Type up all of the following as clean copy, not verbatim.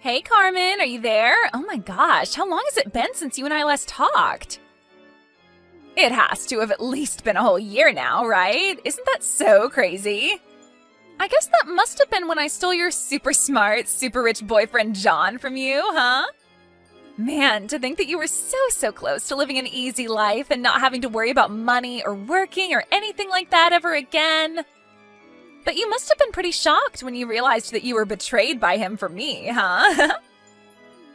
Hey, Carmen, are you there? Oh my gosh, how long has it been since you and I last talked? It has to have at least been a whole year now, right? Isn't that so crazy? I guess that must have been when I stole your super smart, super rich boyfriend John from you, huh? Man, to think that you were so close to living an easy life and not having to worry about money or working or anything like that ever again. But you must have been pretty shocked when you realized that you were betrayed by him for me, huh?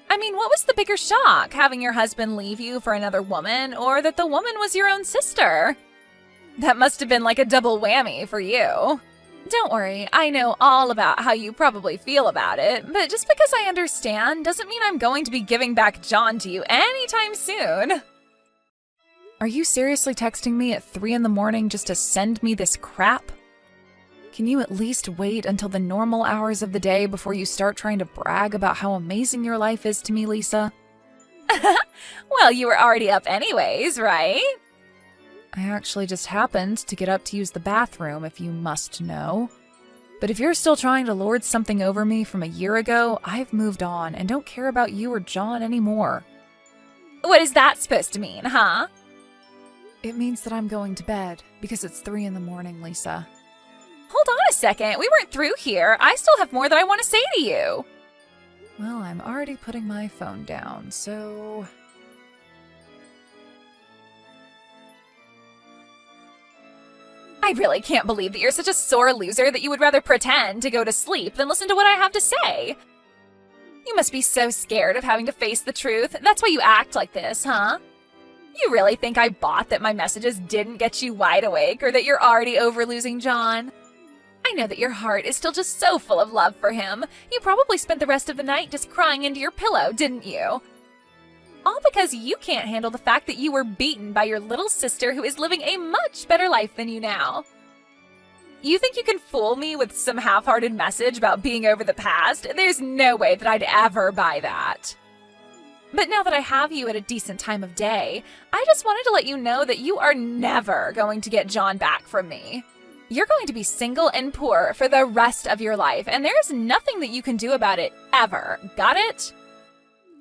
I mean, what was the bigger shock, having your husband leave you for another woman, or that the woman was your own sister? That must have been like a double whammy for you. Don't worry, I know all about how you probably feel about it, but just because I understand doesn't mean I'm going to be giving back John to you anytime soon. Are you seriously texting me at 3 in the morning just to send me this crap? Can you at least wait until the normal hours of the day before you start trying to brag about how amazing your life is to me, Lisa? Well, you were already up anyways, right? I actually just happened to get up to use the bathroom, if you must know. But if you're still trying to lord something over me from a year ago, I've moved on and don't care about you or John anymore. What is that supposed to mean, huh? It means that I'm going to bed, because it's 3 in the morning, Lisa. Hold on a second, we weren't through here. I still have more that I want to say to you. Well, I'm already putting my phone down, so... I really can't believe that you're such a sore loser that you would rather pretend to go to sleep than listen to what I have to say. You must be so scared of having to face the truth. That's why you act like this, huh? You really think I bought that my messages didn't get you wide awake or that you're already over losing John? I know that your heart is still just so full of love for him. You probably spent the rest of the night just crying into your pillow, didn't you? All because you can't handle the fact that you were beaten by your little sister who is living a much better life than you now. You think you can fool me with some half-hearted message about being over the past? There's no way that I'd ever buy that. But now that I have you at a decent time of day, I just wanted to let you know that you are never going to get John back from me. You're going to be single and poor for the rest of your life, and there's nothing that you can do about it, ever. Got it?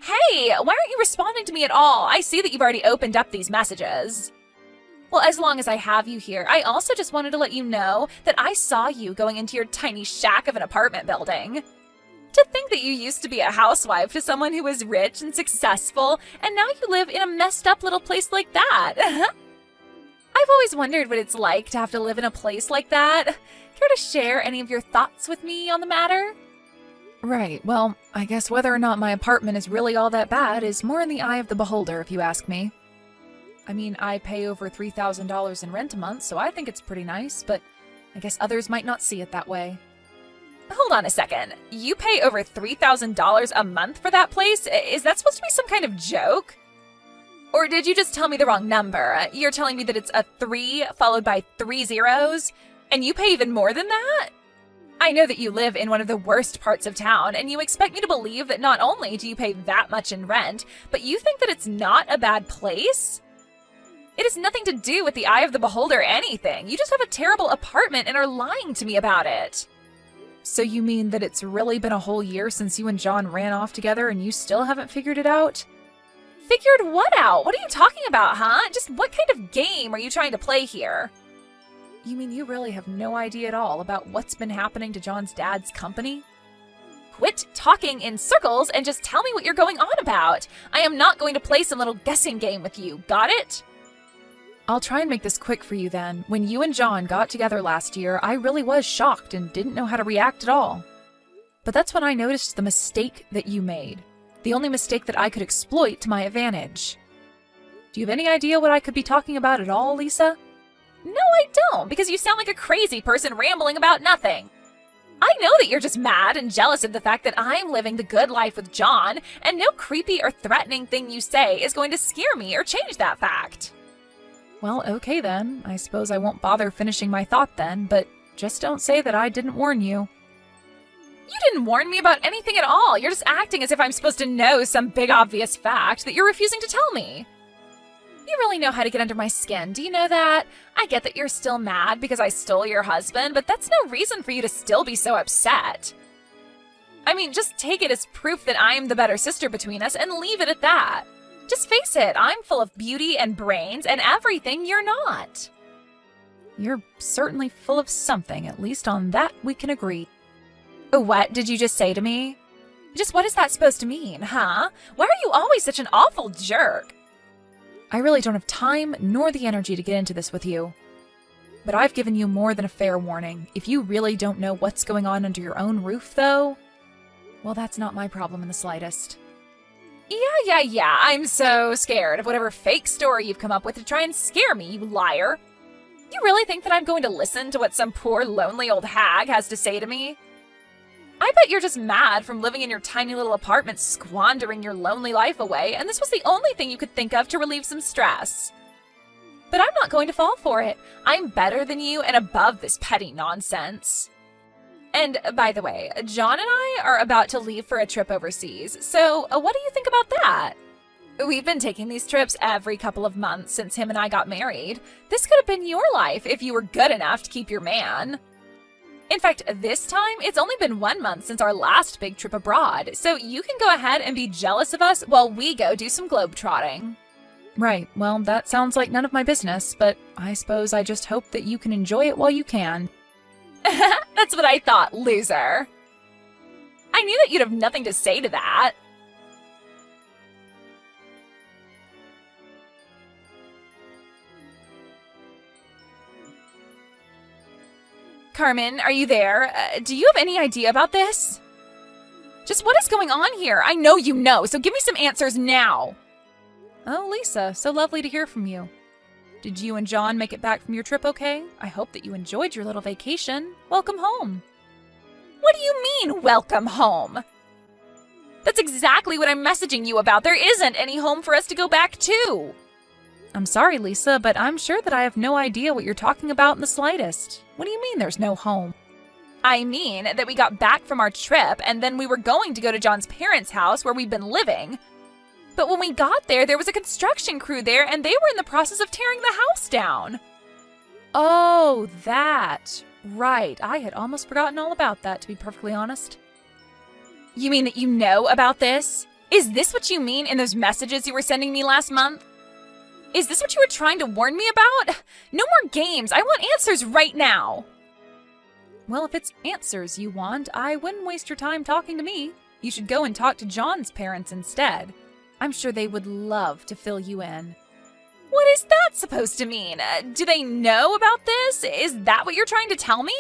Hey, why aren't you responding to me at all? I see that you've already opened up these messages. Well, as long as I have you here, I also just wanted to let you know that I saw you going into your tiny shack of an apartment building. To think that you used to be a housewife to someone who was rich and successful, and now you live in a messed up little place like that. I've always wondered what it's like to have to live in a place like that. Care to share any of your thoughts with me on the matter? Right, well, I guess whether or not my apartment is really all that bad is more in the eye of the beholder, if you ask me. I mean, I pay over $3,000 in rent a month, so I think it's pretty nice, but I guess others might not see it that way. Hold on a second. You pay over $3,000 a month for that place? Is that supposed to be some kind of joke? Or did you just tell me the wrong number? You're telling me that it's a 3 followed by 3 zeros, and you pay even more than that? I know that you live in one of the worst parts of town, and you expect me to believe that not only do you pay that much in rent, but you think that it's not a bad place? It has nothing to do with the eye of the beholder or anything. You just have a terrible apartment and are lying to me about it. So you mean that it's really been a whole year since you and John ran off together and you still haven't figured it out? Figured what out? What are you talking about, huh? Just what kind of game are you trying to play here? You mean you really have no idea at all about what's been happening to John's dad's company? Quit talking in circles and just tell me what you're going on about. I am not going to play some little guessing game with you. Got it? I'll try and make this quick for you then. When you and John got together last year, I really was shocked and didn't know how to react at all. But that's when I noticed the mistake that you made. The only mistake that I could exploit to my advantage. Do you have any idea what I could be talking about at all, Lisa? No, I don't, because you sound like a crazy person rambling about nothing. I know that you're just mad and jealous of the fact that I'm living the good life with John, and no creepy or threatening thing you say is going to scare me or change that fact. Well, okay then. I suppose I won't bother finishing my thought then, but just don't say that I didn't warn you. You didn't warn me about anything at all. You're just acting as if I'm supposed to know some big obvious fact that you're refusing to tell me. You really know how to get under my skin, do you know that? I get that you're still mad because I stole your husband, but that's no reason for you to still be so upset. I mean, just take it as proof that I'm the better sister between us and leave it at that. Just face it, I'm full of beauty and brains and everything you're not. You're certainly full of something, at least on that we can agree. What did you just say to me? Just what is that supposed to mean, huh? Why are you always such an awful jerk? I really don't have time nor the energy to get into this with you. But I've given you more than a fair warning. If you really don't know what's going on under your own roof, though, well, that's not my problem in the slightest. Yeah, I'm so scared of whatever fake story you've come up with to try and scare me, you liar. You really think that I'm going to listen to what some poor, lonely old hag has to say to me? I bet you're just mad from living in your tiny little apartment squandering your lonely life away, and this was the only thing you could think of to relieve some stress. But I'm not going to fall for it. I'm better than you and above this petty nonsense. And by the way, John and I are about to leave for a trip overseas, so what do you think about that? We've been taking these trips every couple of months since him and I got married. This could have been your life if you were good enough to keep your man. In fact, this time, it's only been 1 month since our last big trip abroad, so you can go ahead and be jealous of us while we go do some globetrotting. Right, well, that sounds like none of my business, but I suppose I just hope that you can enjoy it while you can. That's what I thought, loser. I knew that you'd have nothing to say to that. Carmen, are you there? Do you have any idea about this? Just what is going on here? I know you know, so give me some answers now. Oh, Lisa, so lovely to hear from you. Did you and John make it back from your trip okay? I hope that you enjoyed your little vacation. Welcome home. What do you mean, welcome home? That's exactly what I'm messaging you about. There isn't any home for us to go back to. I'm sorry, Lisa, but I'm sure that I have no idea what you're talking about in the slightest. What do you mean there's no home? I mean that we got back from our trip and then we were going to go to John's parents' house where we've been living. But when we got there, there was a construction crew there and they were in the process of tearing the house down. Oh, that. Right. I had almost forgotten all about that, to be perfectly honest. You mean that you know about this? Is this what you mean in those messages you were sending me last month? Is this what you were trying to warn me about? No more games. I want answers right now. Well, if it's answers you want, I wouldn't waste your time talking to me. You should go and talk to John's parents instead. I'm sure they would love to fill you in. What is that supposed to mean? Do they know about this? Is that what you're trying to tell me?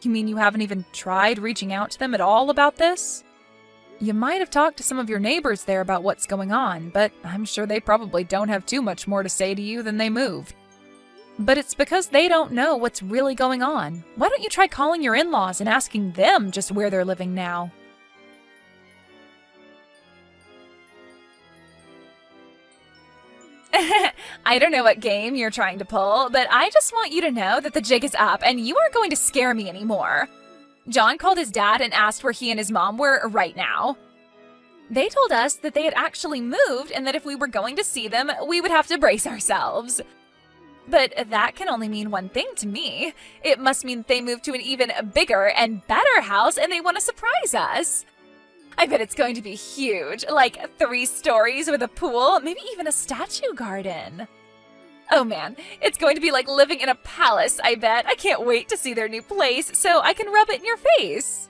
You mean you haven't even tried reaching out to them at all about this? You might have talked to some of your neighbors there about what's going on, but I'm sure they probably don't have too much more to say to you than they moved. But it's because they don't know what's really going on. Why don't you try calling your in-laws and asking them just where they're living now? I don't know what game you're trying to pull, but I just want you to know that the jig is up and you aren't going to scare me anymore. John called his dad and asked where he and his mom were right now. They told us that they had actually moved and that if we were going to see them, we would have to brace ourselves. But that can only mean one thing to me. It must mean that they moved to an even bigger and better house and they want to surprise us. I bet it's going to be huge, like 3 stories with a pool, maybe even a statue garden. Oh man, it's going to be like living in a palace, I bet. I can't wait to see their new place so I can rub it in your face.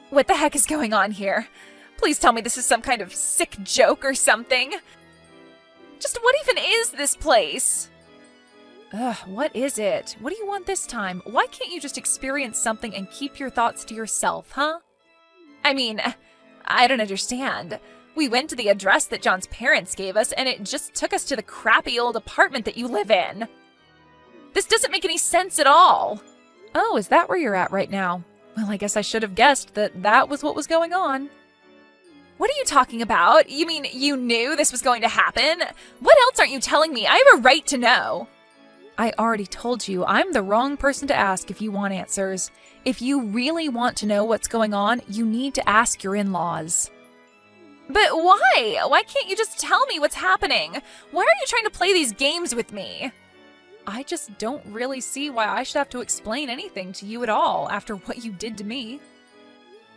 What the heck is going on here? Please tell me this is some kind of sick joke or something. Just what even is this place? Ugh, what is it? What do you want this time? Why can't you just experience something and keep your thoughts to yourself, huh? I mean, I don't understand. We went to the address that John's parents gave us, and it just took us to the crappy old apartment that you live in. This doesn't make any sense at all. Oh, is that where you're at right now? Well, I guess I should have guessed that that was what was going on. What are you talking about? You mean you knew this was going to happen? What else aren't you telling me? I have a right to know. I already told you I'm the wrong person to ask if you want answers. If you really want to know what's going on, you need to ask your in-laws. But why? Why can't you just tell me what's happening? Why are you trying to play these games with me? I just don't really see why I should have to explain anything to you at all after what you did to me.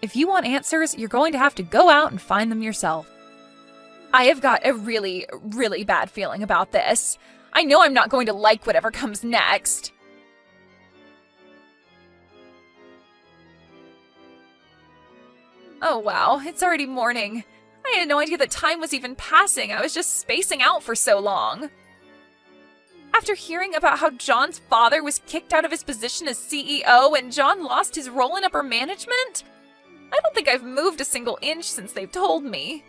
If you want answers, you're going to have to go out and find them yourself. I have got a really, really bad feeling about this. I know I'm not going to like whatever comes next. Oh wow, it's already morning. I had no idea that time was even passing. I was just spacing out for so long. After hearing about how John's father was kicked out of his position as CEO and John lost his role in upper management, I don't think I've moved a single inch since they've told me.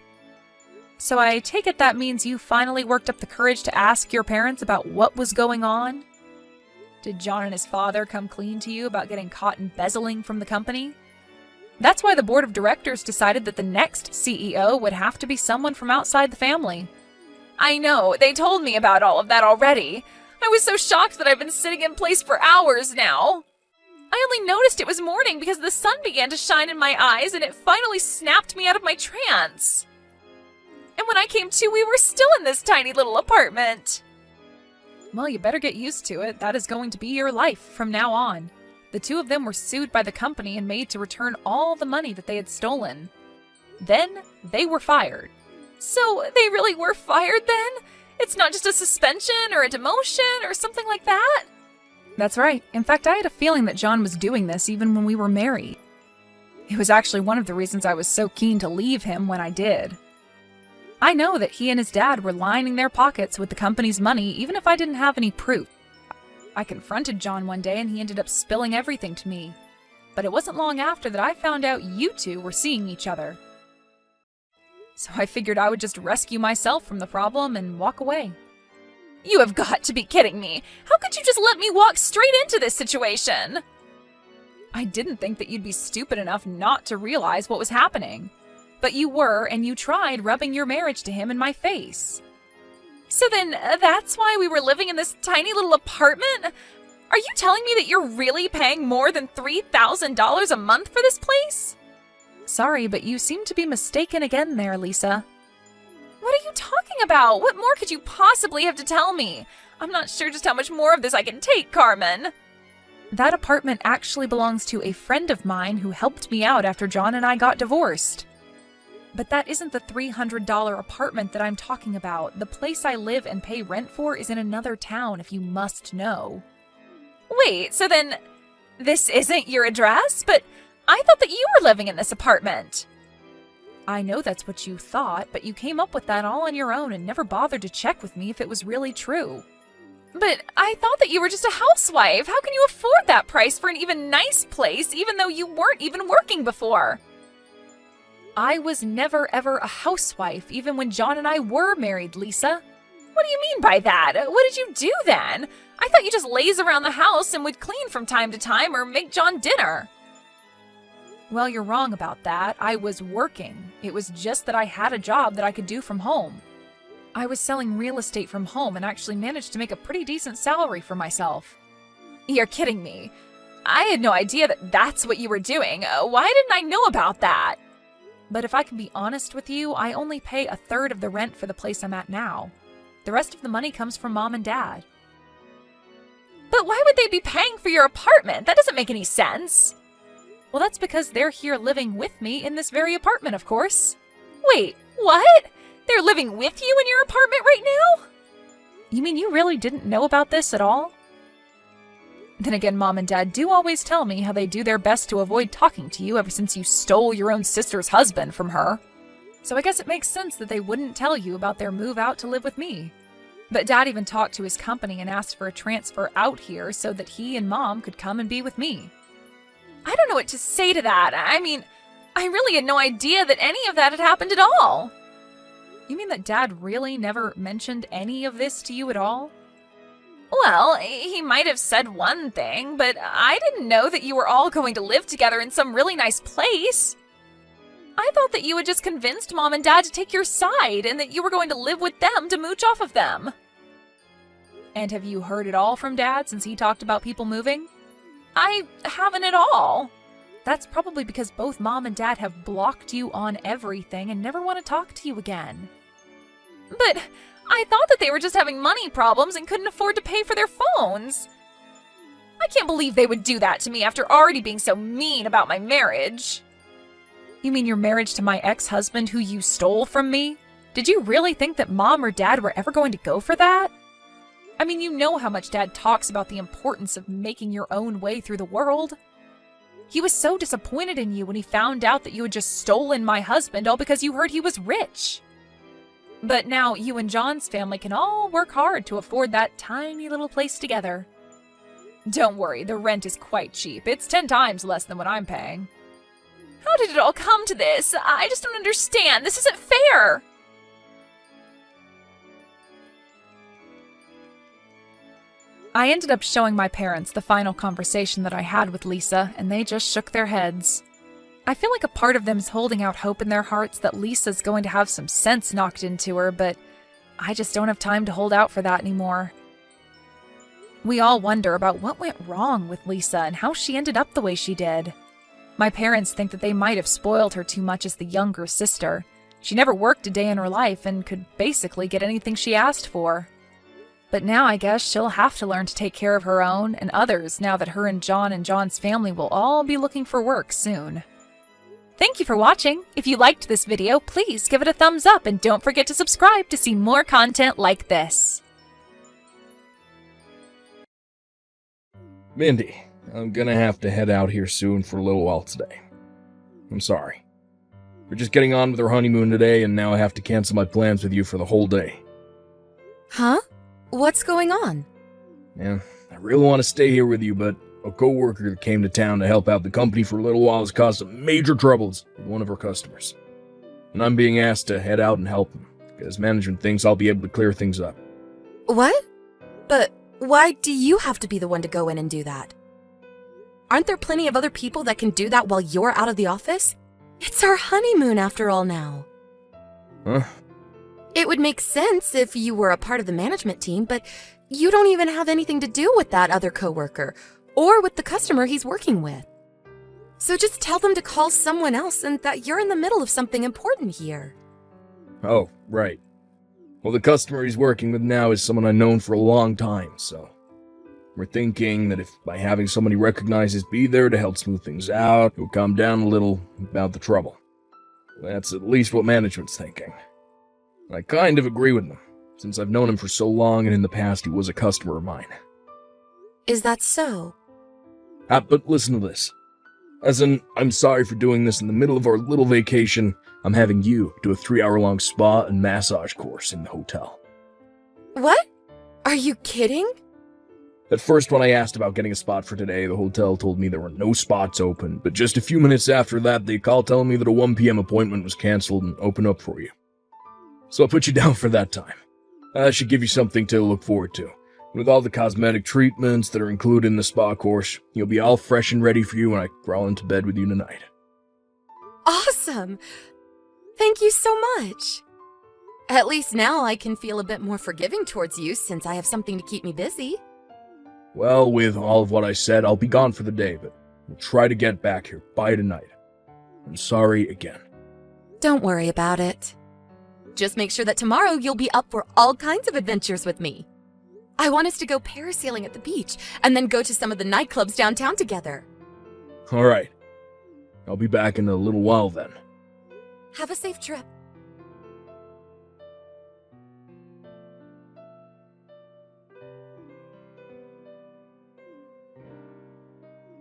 So I take it that means you finally worked up the courage to ask your parents about what was going on? Did John and his father come clean to you about getting caught embezzling from the company? That's why the board of directors decided that the next CEO would have to be someone from outside the family. I know, they told me about all of that already. I was so shocked that I've been sitting in place for hours now. I only noticed it was morning because the sun began to shine in my eyes and it finally snapped me out of my trance. And when I came to, we were still in this tiny little apartment. Well, you better get used to it. That is going to be your life from now on. The two of them were sued by the company and made to return all the money that they had stolen. Then, they were fired. So, they really were fired then? It's not just a suspension or a demotion or something like that? That's right. In fact, I had a feeling that John was doing this even when we were married. It was actually one of the reasons I was so keen to leave him when I did. I know that he and his dad were lining their pockets with the company's money even if I didn't have any proof. I confronted John one day and he ended up spilling everything to me. But it wasn't long after that I found out you two were seeing each other. So I figured I would just rescue myself from the problem and walk away. You have got to be kidding me! How could you just let me walk straight into this situation? I didn't think that you'd be stupid enough not to realize what was happening. But you were, and you tried rubbing your marriage to him in my face. So then, that's why we were living in this tiny little apartment? Are you telling me that you're really paying more than $3,000 a month for this place? Sorry, but you seem to be mistaken again there, Lisa. What are you talking about? What more could you possibly have to tell me? I'm not sure just how much more of this I can take, Carmen. That apartment actually belongs to a friend of mine who helped me out after John and I got divorced. But that isn't the $300 apartment that I'm talking about. The place I live and pay rent for is in another town, if you must know. Wait, so then this isn't your address? But I thought that you were living in this apartment. I know that's what you thought, but you came up with that all on your own and never bothered to check with me if it was really true. But I thought that you were just a housewife. How can you afford that price for an even nice place, even though you weren't even working before? I was never ever a housewife, even when John and I were married, Lisa. What do you mean by that? What did you do then? I thought you just laze around the house and would clean from time to time or make John dinner. Well, you're wrong about that. I was working. It was just that I had a job that I could do from home. I was selling real estate from home and actually managed to make a pretty decent salary for myself. You're kidding me. I had no idea that that's what you were doing. Why didn't I know about that? But if I can be honest with you, I only pay a third of the rent for the place I'm at now. The rest of the money comes from Mom and Dad. But why would they be paying for your apartment? That doesn't make any sense. Well, that's because they're here living with me in this very apartment, of course. Wait, what? They're living with you in your apartment right now? You mean you really didn't know about this at all? Then again, Mom and Dad do always tell me how they do their best to avoid talking to you ever since you stole your own sister's husband from her. So I guess it makes sense that they wouldn't tell you about their move out to live with me. But Dad even talked to his company and asked for a transfer out here so that he and Mom could come and be with me. I don't know what to say to that. I mean, I really had no idea that any of that had happened at all. You mean that Dad really never mentioned any of this to you at all? Well, he might have said one thing, but I didn't know that you were all going to live together in some really nice place. I thought that you had just convinced Mom and Dad to take your side and that you were going to live with them to mooch off of them. And have you heard it all from Dad since he talked about people moving? I haven't at all. That's probably because both Mom and Dad have blocked you on everything and never want to talk to you again. But I thought that they were just having money problems and couldn't afford to pay for their phones. I can't believe they would do that to me after already being so mean about my marriage. You mean your marriage to my ex-husband who you stole from me? Did you really think that Mom or Dad were ever going to go for that? I mean, you know how much Dad talks about the importance of making your own way through the world. He was so disappointed in you when he found out that you had just stolen my husband all because you heard he was rich. But now you and John's family can all work hard to afford that tiny little place together. Don't worry, the rent is quite cheap. It's 10 times less than what I'm paying. How did it all come to this? I just don't understand. This isn't fair. I ended up showing my parents the final conversation that I had with Lisa, and they just shook their heads. I feel like a part of them is holding out hope in their hearts that Lisa's going to have some sense knocked into her, but I just don't have time to hold out for that anymore. We all wonder about what went wrong with Lisa and how she ended up the way she did. My parents think that they might have spoiled her too much as the younger sister. She never worked a day in her life and could basically get anything she asked for. But now I guess she'll have to learn to take care of her own and others now that her and John's family will all be looking for work soon. Thank you for watching. If you liked this video, please give it a thumbs up and don't forget to subscribe to see more content like this. Mindy, I'm gonna have to head out here soon for a little while today. I'm sorry. We're just getting on with our honeymoon today, and now I have to cancel my plans with you for the whole day. Huh? What's going on? Yeah, I really want to stay here with you, but a co-worker that came to town to help out the company for a little while has caused some major troubles with one of our customers. And I'm being asked to head out and help him, because management thinks I'll be able to clear things up. What? But why do you have to be the one to go in and do that? Aren't there plenty of other people that can do that while you're out of the office? It's our honeymoon after all now. Huh? It would make sense if you were a part of the management team, but you don't even have anything to do with that other coworker or with the customer he's working with. So just tell them to call someone else and that you're in the middle of something important here. Oh, right. Well, the customer he's working with now is someone I've known for a long time, so we're thinking that if by having somebody recognizes be there to help smooth things out, it will calm down a little about the trouble. That's at least what management's thinking. I kind of agree with them, since I've known him for so long and in the past he was a customer of mine. Is that so? But listen to this. As in, I'm sorry for doing this in the middle of our little vacation. I'm having you do a 3-hour-long spa and massage course in the hotel. What? Are you kidding? At first, when I asked about getting a spot for today, the hotel told me there were no spots open, but just a few minutes after that, they called telling me that a 1 p.m. appointment was canceled and opened up for you. So I'll put you down for that time. That should give you something to look forward to. With all the cosmetic treatments that are included in the spa course, you'll be all fresh and ready for you when I crawl into bed with you tonight. Awesome! Thank you so much. At least now I can feel a bit more forgiving towards you since I have something to keep me busy. Well, with all of what I said, I'll be gone for the day, but we'll try to get back here by tonight. I'm sorry again. Don't worry about it. Just make sure that tomorrow you'll be up for all kinds of adventures with me. I want us to go parasailing at the beach and then go to some of the nightclubs downtown together. All right. I'll be back in a little while then. Have a safe trip.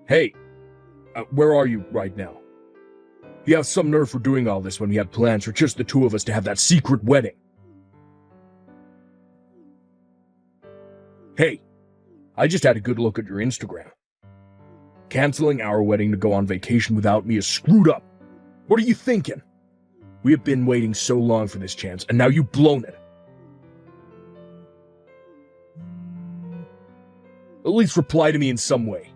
Hey, where are you right now? You have some nerve for doing all this when we had plans for just the two of us to have that secret wedding. Hey, I just had a good look at your Instagram. Canceling our wedding to go on vacation without me is screwed up. What are you thinking? We have been waiting so long for this chance, and now you've blown it. At least reply to me in some way.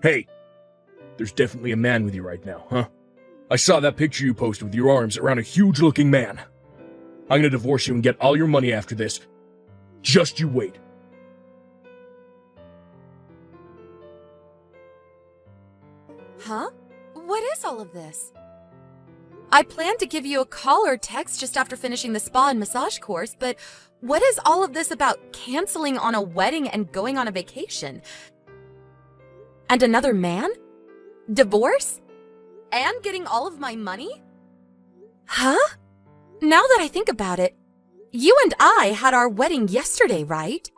Hey, there's definitely a man with you right now, huh? I saw that picture you posted with your arms around a huge-looking man. I'm gonna divorce you and get all your money after this. Just you wait. Huh? What is all of this? I planned to give you a call or text just after finishing the spa and massage course, but what is all of this about canceling on a wedding and going on a vacation? And another man? Divorce? And getting all of my money? Huh? Now that I think about it, you and I had our wedding yesterday, right?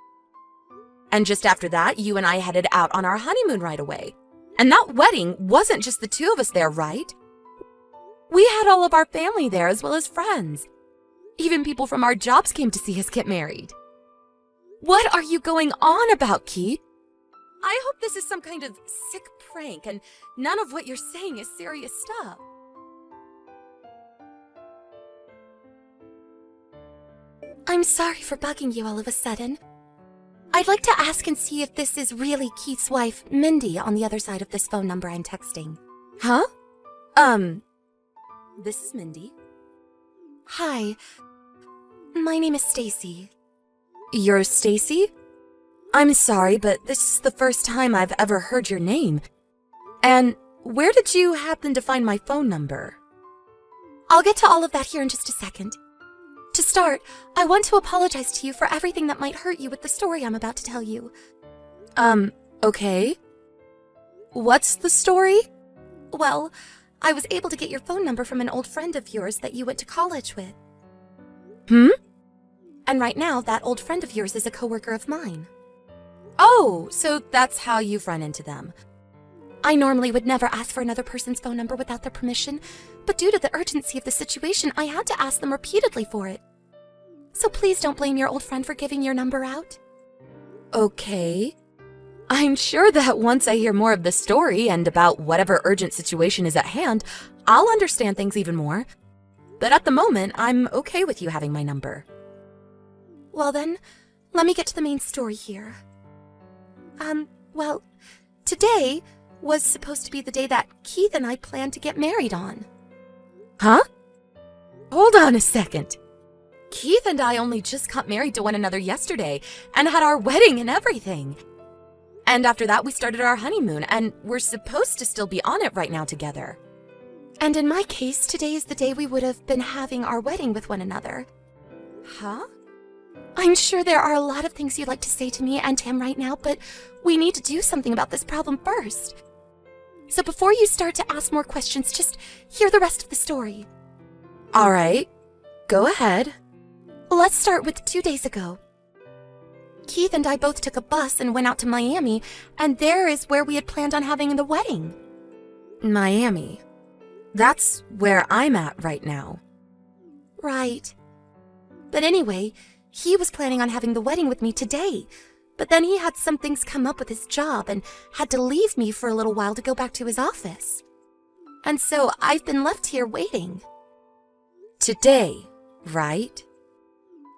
And just after that, you and I headed out on our honeymoon right away. And that wedding wasn't just the two of us there, right? We had all of our family there as well as friends. Even people from our jobs came to see us get married. What are you going on about, Keith? I hope this is some kind of sick prank and none of what you're saying is serious stuff. I'm sorry for bugging you all of a sudden. I'd like to ask and see if this is really Keith's wife, Mindy, on the other side of this phone number I'm texting. Huh? This is Mindy. Hi. My name is Stacy. You're Stacy? I'm sorry, but this is the first time I've ever heard your name. And where did you happen to find my phone number? I'll get to all of that here in just a second. To start, I want to apologize to you for everything that might hurt you with the story I'm about to tell you. Okay. What's the story? Well, I was able to get your phone number from an old friend of yours that you went to college with. And right now, that old friend of yours is a coworker of mine. Oh, so that's how you've run into them. I normally would never ask for another person's phone number without their permission, but due to the urgency of the situation, I had to ask them repeatedly for it. So please don't blame your old friend for giving your number out. Okay. I'm sure that once I hear more of the story and about whatever urgent situation is at hand, I'll understand things even more. But at the moment, I'm okay with you having my number. Well then, let me get to the main story here. Well, today was supposed to be the day that Keith and I planned to get married on. Huh? Hold on a second. Keith and I only just got married to one another yesterday and had our wedding and everything. And after that, we started our honeymoon, and we're supposed to still be on it right now together. And in my case, today is the day we would have been having our wedding with one another. Huh? I'm sure there are a lot of things you'd like to say to me and him right now, but we need to do something about this problem first. So before you start to ask more questions, just hear the rest of the story. All right, go ahead. Let's start with 2 days ago. Keith and I both took a bus and went out to Miami, and there is where we had planned on having the wedding. Miami. That's where I'm at right now. Right. But anyway, he was planning on having the wedding with me today, but then he had some things come up with his job and had to leave me for a little while to go back to his office. And so I've been left here waiting. Today, right?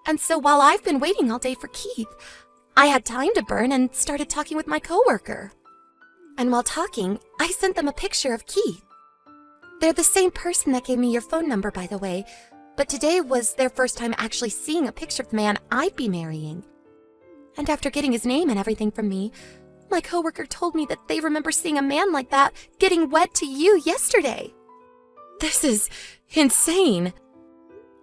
And so while I've been waiting all day for Keith, I had time to burn and started talking with my coworker. And while talking, I sent them a picture of Keith. They're the same person that gave me your phone number, by the way, but today was their first time actually seeing a picture of the man I'd be marrying. And after getting his name and everything from me, my coworker told me that they remember seeing a man like that getting wed to you yesterday. This is insane.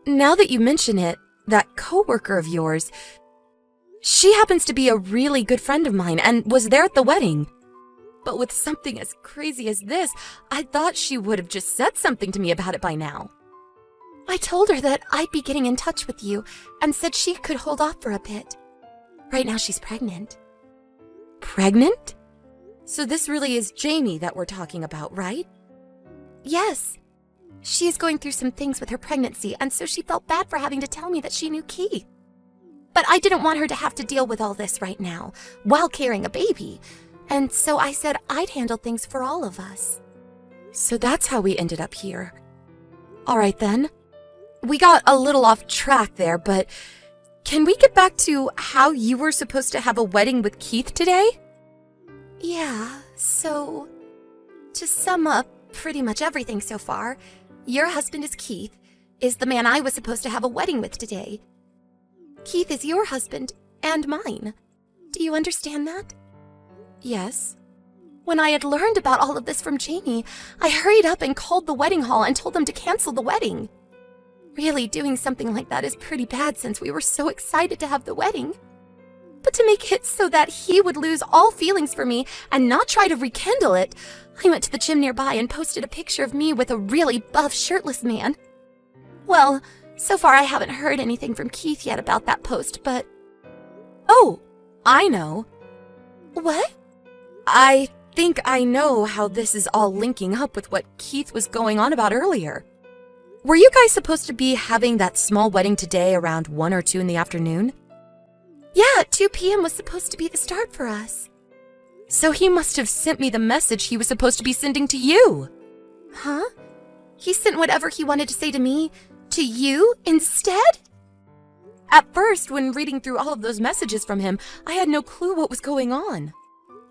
Now that you mention it, that coworker of yours, she happens to be a really good friend of mine and was there at the wedding. But with something as crazy as this, I thought she would have just said something to me about it by now. I told her that I'd be getting in touch with you and said she could hold off for a bit. Right now she's pregnant. Pregnant? So this really is Jamie that we're talking about, right? Yes. She is going through some things with her pregnancy, and so she felt bad for having to tell me that she knew Keith. But I didn't want her to have to deal with all this right now, while carrying a baby. And so I said I'd handle things for all of us. So that's how we ended up here. All right then. We got a little off track there, but can we get back to how you were supposed to have a wedding with Keith today? Yeah, so to sum up pretty much everything so far, your husband is Keith, is the man I was supposed to have a wedding with today. Keith is your husband and mine. Do you understand that? Yes. When I had learned about all of this from Jamie, I hurried up and called the wedding hall and told them to cancel the wedding. Really, doing something like that is pretty bad since we were so excited to have the wedding. But to make it so that he would lose all feelings for me and not try to rekindle it, I went to the gym nearby and posted a picture of me with a really buff shirtless man. Well, so far I haven't heard anything from Keith yet about that post, but... Oh, I know. What? I think I know how this is all linking up with what Keith was going on about earlier. Were you guys supposed to be having that small wedding today around 1 or 2 in the afternoon? Yeah, 2 p.m. was supposed to be the start for us. So he must have sent me the message he was supposed to be sending to you. Huh? He sent whatever he wanted to say to me to you instead? At first, when reading through all of those messages from him, I had no clue what was going on.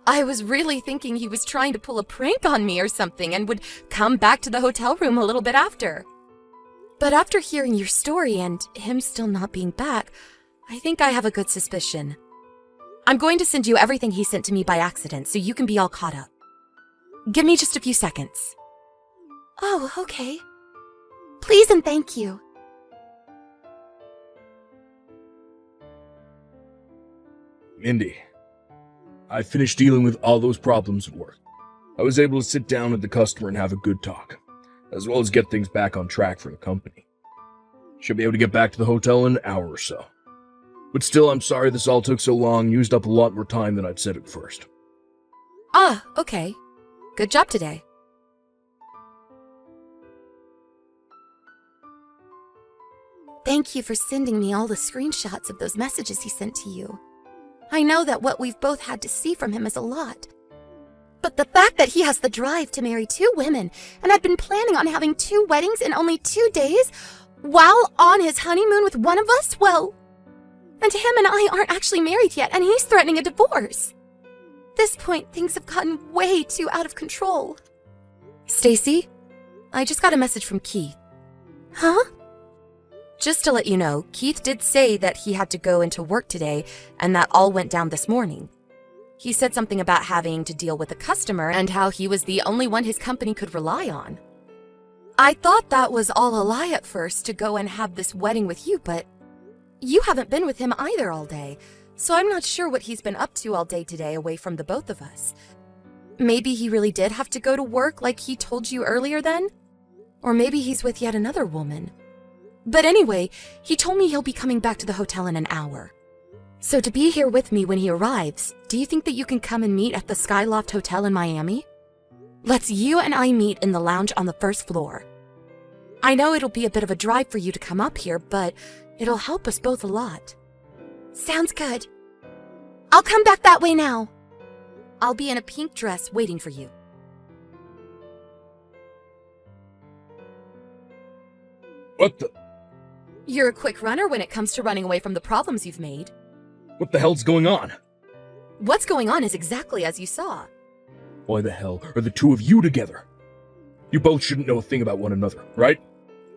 I was really thinking he was trying to pull a prank on me or something and would come back to the hotel room a little bit after. But after hearing your story and him still not being back, I think I have a good suspicion. I'm going to send you everything he sent to me by accident so you can be all caught up. Give me just a few seconds. Oh, okay. Please and thank you. Mindy, I finished dealing with all those problems at work. I was able to sit down with the customer and have a good talk, as well as get things back on track for the company. Should be able to get back to the hotel in an hour or so. But still, I'm sorry this all took so long, used up a lot more time than I'd said at first. Ah, okay. Good job today. Thank you for sending me all the screenshots of those messages he sent to you. I know that what we've both had to see from him is a lot. But the fact that he has the drive to marry 2 women and had been planning on having 2 weddings in only 2 days while on his honeymoon with one of us, well... And him and I aren't actually married yet, and he's threatening a divorce. At this point, things have gotten way too out of control. Stacy, I just got a message from Keith. Huh? Just to let you know, Keith did say that he had to go into work today, and that all went down this morning. He said something about having to deal with a customer and how he was the only one his company could rely on. I thought that was all a lie at first to go and have this wedding with you, but you haven't been with him either all day, so I'm not sure what he's been up to all day today away from the both of us. Maybe he really did have to go to work like he told you earlier then? Or maybe he's with yet another woman. But anyway, he told me he'll be coming back to the hotel in an hour. So to be here with me when he arrives, do you think that you can come and meet at the Skyloft Hotel in Miami? Let's you and I meet in the lounge on the 1st floor. I know it'll be a bit of a drive for you to come up here, but it'll help us both a lot. Sounds good. I'll come back that way now. I'll be in a pink dress waiting for you. What the... You're a quick runner when it comes to running away from the problems you've made. What the hell's going on? What's going on is exactly as you saw. Why the hell are the 2 of you together? You both shouldn't know a thing about one another, right?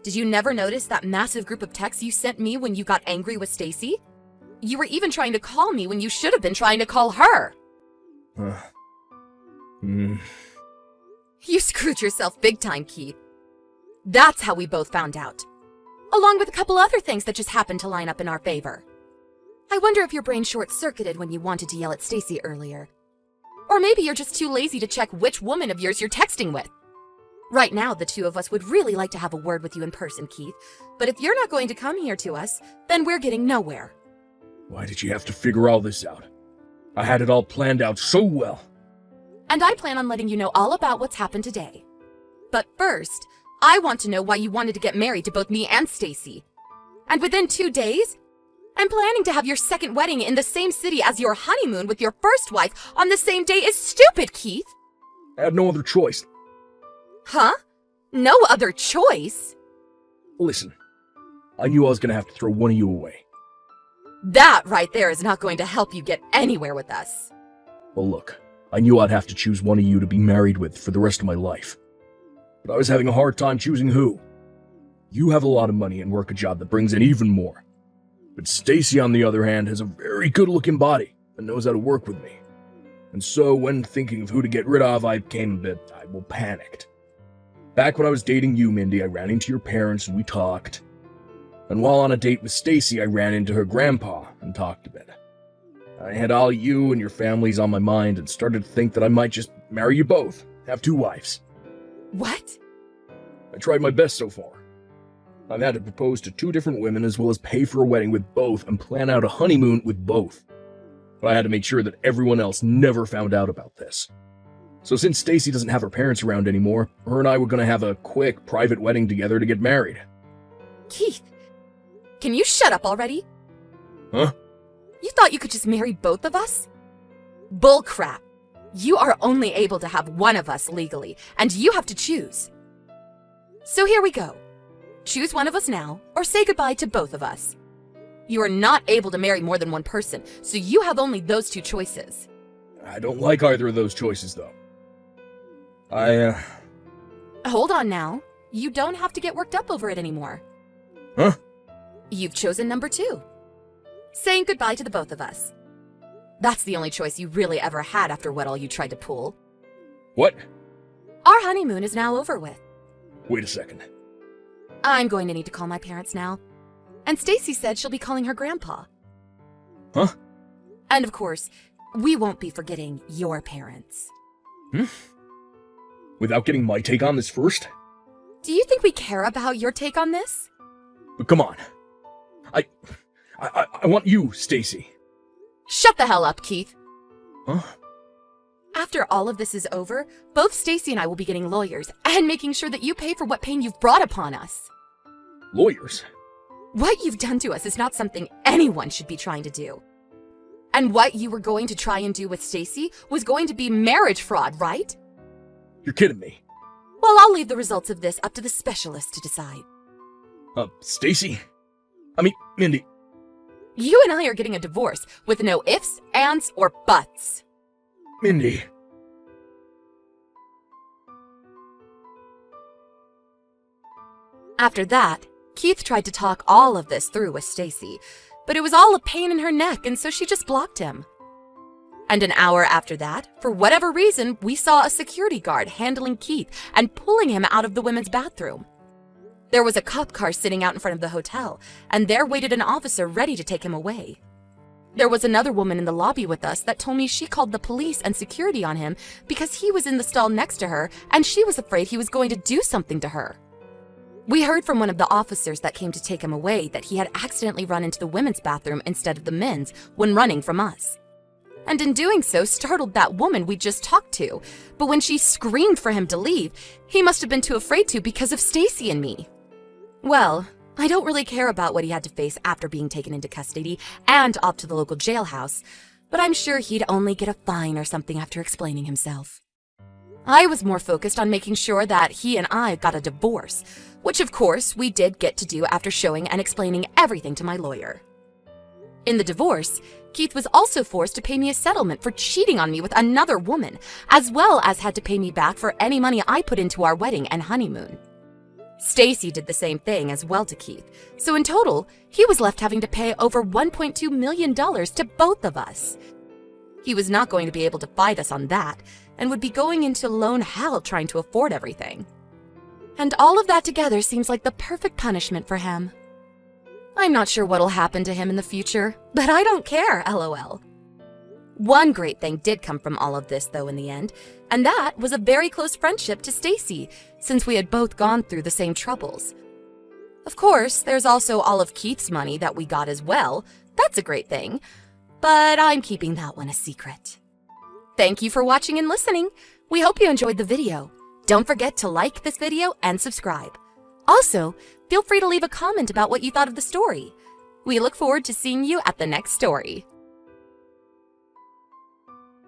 Did you never notice that massive group of texts you sent me when you got angry with Stacy? You were even trying to call me when you should have been trying to call her. You screwed yourself big time, Keith. That's how we both found out. Along with a couple other things that just happened to line up in our favor. I wonder if your brain short-circuited when you wanted to yell at Stacy earlier. Or maybe you're just too lazy to check which woman of yours you're texting with. Right now, the 2 of us would really like to have a word with you in person, Keith. But if you're not going to come here to us, then we're getting nowhere. Why did you have to figure all this out? I had it all planned out so well. And I plan on letting you know all about what's happened today. But first, I want to know why you wanted to get married to both me and Stacy. And within 2 days, I'm planning to have your second wedding in the same city as your honeymoon with your first wife on the same day is stupid, Keith. I had no other choice. Huh? No other choice? Listen, I knew I was gonna have to throw one of you away. That right there is not going to help you get anywhere with us. Well, look, I knew I'd have to choose one of you to be married with for the rest of my life. But I was having a hard time choosing who. You have a lot of money and work a job that brings in even more. But Stacy, on the other hand, has a very good-looking body and knows how to work with me. And so, when thinking of who to get rid of, I became a bit, panicked. Back when I was dating you, Mindy, I ran into your parents and we talked. And while on a date with Stacy, I ran into her grandpa and talked a bit. I had all you and your families on my mind and started to think that I might just marry you both, have 2 wives. What? I tried my best so far. I've had to propose to 2 different women as well as pay for a wedding with both and plan out a honeymoon with both. But I had to make sure that everyone else never found out about this. So since Stacy doesn't have her parents around anymore, her and I were going to have a quick private wedding together to get married. Keith, can you shut up already? Huh? You thought you could just marry both of us? Bullcrap. You are only able to have one of us legally, and you have to choose. So here we go. Choose one of us now, or say goodbye to both of us. You are not able to marry more than one person, so you have only those 2 choices. I don't like either of those choices, though. Hold on now. You don't have to get worked up over it anymore. Huh? You've chosen number 2. Saying goodbye to the both of us. That's the only choice you really ever had after what all you tried to pull. What? Our honeymoon is now over with. Wait a second. I'm going to need to call my parents now. And Stacy said she'll be calling her grandpa. Huh? And of course, we won't be forgetting your parents. Without getting my take on this first? Do you think we care about your take on this? But come on. I want you, Stacy. Shut the hell up, Keith. Huh? After all of this is over, both Stacy and I will be getting lawyers and making sure that you pay for what pain you've brought upon us. Lawyers? What you've done to us is not something anyone should be trying to do. And what you were going to try and do with Stacy was going to be marriage fraud, right? You're kidding me. Well, I'll leave the results of this up to the specialists to decide. Stacy? Mindy. You and I are getting a divorce with no ifs, ands, or buts. Mindy. After that, Keith tried to talk all of this through with Stacy, but it was all a pain in her neck, and so she just blocked him. And an hour after that, for whatever reason, we saw a security guard handling Keith and pulling him out of the women's bathroom. There was a cop car sitting out in front of the hotel, and there waited an officer ready to take him away. There was another woman in the lobby with us that told me she called the police and security on him because he was in the stall next to her and she was afraid he was going to do something to her. We heard from one of the officers that came to take him away that he had accidentally run into the women's bathroom instead of the men's when running from us. And in doing so, startled that woman we just talked to. But when she screamed for him to leave, he must have been too afraid to because of Stacy and me. Well, I don't really care about what he had to face after being taken into custody and off to the local jailhouse, but I'm sure he'd only get a fine or something after explaining himself. I was more focused on making sure that he and I got a divorce, which of course we did get to do after showing and explaining everything to my lawyer. In the divorce, Keith was also forced to pay me a settlement for cheating on me with another woman, as well as had to pay me back for any money I put into our wedding and honeymoon. Stacy did the same thing as well to Keith, so in total, he was left having to pay over $1.2 million to both of us. He was not going to be able to fight us on that, and would be going into loan hell trying to afford everything. And all of that together seems like the perfect punishment for him. I'm not sure what'll happen to him in the future, but I don't care, LOL. One great thing did come from all of this, though, in the end, and that was a very close friendship to Stacy, since we had both gone through the same troubles. Of course, there's also all of Keith's money that we got as well. That's a great thing, but I'm keeping that one a secret. Thank you for watching and listening. We hope you enjoyed the video. Don't forget to like this video and subscribe. Also, feel free to leave a comment about what you thought of the story. We look forward to seeing you at the next story.